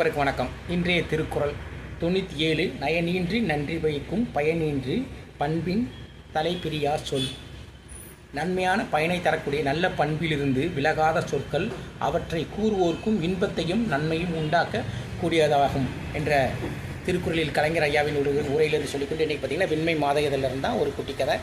அனைவருக்கும் வணக்கம். இன்றைய திருக்குறள் 97. நயனின்றி நன்றி வைக்கும் பயனின்றி பண்பின் தலைப்பிரியா சொல். நன்மையான பயனை தரக்கூடிய நல்ல பண்பிலிருந்து விலகாத சொற்கள் அவற்றை கூறுவோர்க்கும் இன்பத்தையும் நன்மையும் உண்டாக்க கூடியதாகும் என்ற திருக்குறளில் கலைஞர் ஐயாவின் ஒரு உரையிலிருந்து சொல்லிக்கொண்டு இன்றைக்கி பார்த்திங்கன்னா வெண்மை மாத இதழிலிருந்து தான் ஒரு குட்டி கதை.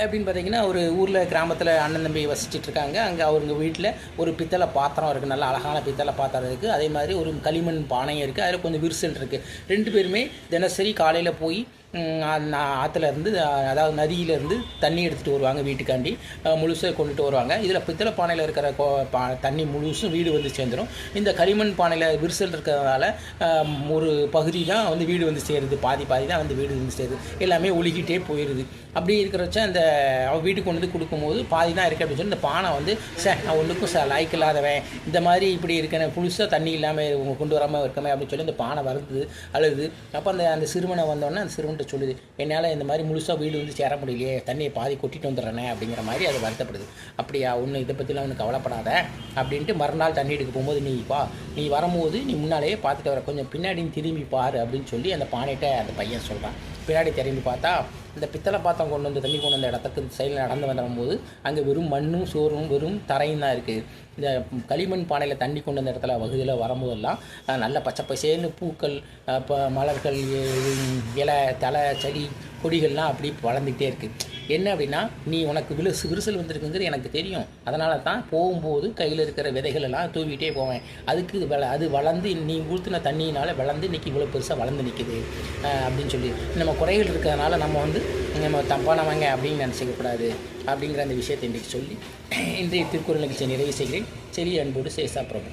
அப்படின்னு பார்த்தீங்கன்னா ஒரு ஊரில் கிராமத்தில் அண்ணன் தம்பி வசிச்சிட்ருக்காங்க. அங்கே அவங்க வீட்டில் ஒரு பித்தளை பாத்திரம் இருக்குது, நல்ல அழகான பித்தளை பாத்திரம் இருக்குது. அதே மாதிரி ஒரு களிமண் பானையும் இருக்குது. அதில் கொஞ்சம் விரிசல் இருக்குது. ரெண்டு பேருமே தினசரி காலையில் போய் ஆற்றுலேருந்து, அதாவது நதியிலேருந்து தண்ணி எடுத்துகிட்டு வருவாங்க. வீட்டுக்காண்டி முழுசாக கொண்டுட்டு வருவாங்க. இதில் பித்தளை பானையில் இருக்கிற தண்ணி முழுசும் வீடு வந்து சேர்ந்துடும். இந்த களிமண் பானையில் விரிசல் இருக்கிறதுனால ஒரு பகுதி தான் வந்து வீடு வந்து சேருது, பாதி தான் வந்து வீடு வந்து சேருது. எல்லாமே ஒழுகிட்டே போயிடுது. அப்படி இருக்கிறச்ச அந்த அவன் வீட்டுக்கு கொண்டு வந்து கொடுக்கும்போது பாதி தான் இருக்குது அப்படின்னு சொல்லி இந்த பானை வந்து நான் ஒன்றுக்கும் லாய்க்கு இல்லாதவன், இந்த மாதிரி இப்படி இருக்கேன், புதுசாக தண்ணி இல்லாமல் உங்கள் கொண்டு வராமல் இருக்கமே அப்படின்னு சொல்லி இந்த பானை வருது, அழுது. அப்போ அந்த சிறுவனை வந்தோடனே அந்த சிறுவன்கிட்ட சொல்லுது, என்னால் இந்த மாதிரி முழுசாக வீடு வந்து சேர முடியலையே, தண்ணியை பாதி கொட்டிட்டு வந்துடுறேனே அப்படிங்கிற மாதிரி அது வருத்தப்படுது. அப்படியா, ஒன்று இதை பற்றிலாம் ஒன்று கவலைப்படாத அப்படின்ட்டு மறுநாள் தண்ணி எடுக்க போகும்போது நீ வரும்போது நீ முன்னாலேயே பார்த்துட்டு வர, கொஞ்சம் பின்னாடி திரும்பி பாரு அப்படின்னு சொல்லி அந்த பானைகிட்ட அந்த பையன் சொல்கிறான். பின்னாடி திரும்பி பார்த்தா இந்த பித்தளை பாத்திரம் கொண்டு வந்து தண்ணி கொண்டு வந்த இடத்துக்கு சைடில் நடந்து வரும்போது அங்கே வெறும் மண்ணும் சோறும் வெறும் தரையும் தான் இருக்குது. இந்த களிமண் பானையில் தண்ணி கொண்டு வந்த இடத்துல வகுதியில் வரும்போதெல்லாம் நல்ல பச்சை பசேன்னு பூக்கள், இப்போ மலர்கள், இலை, தலை, செடி, கொடிகள்லாம் அப்படி வளர்ந்துக்கிட்டே இருக்குது. என்ன அப்படின்னா, நீ உனக்கு விரிசல் வந்திருக்குங்கிறது எனக்கு தெரியும். அதனால தான் போகும்போது கையில் இருக்கிற விதைகள் எல்லாம் தூவிட்டே போவேன். அதுக்கு அது வளர்ந்து நீ ஊற்றின தண்ணியினால் வளர்ந்து இன்றைக்கி இவ்வளோ பெருசாக வளர்ந்து நிற்கிது அப்படின்னு சொல்லி, நம்ம குறைகள் இருக்கிறதுனால நம்ம தப்பானவங்க அப்படின்னு நினச்சிக்கக்கூடாது அப்படிங்கிற அந்த விஷயத்தை இன்றைக்கு சொல்லி இன்றைய திருக்குறள் நிகழ்ச்சியை நிறைவு செய்கிறேன். செறிய அன்போடு சேஷா பிரபு.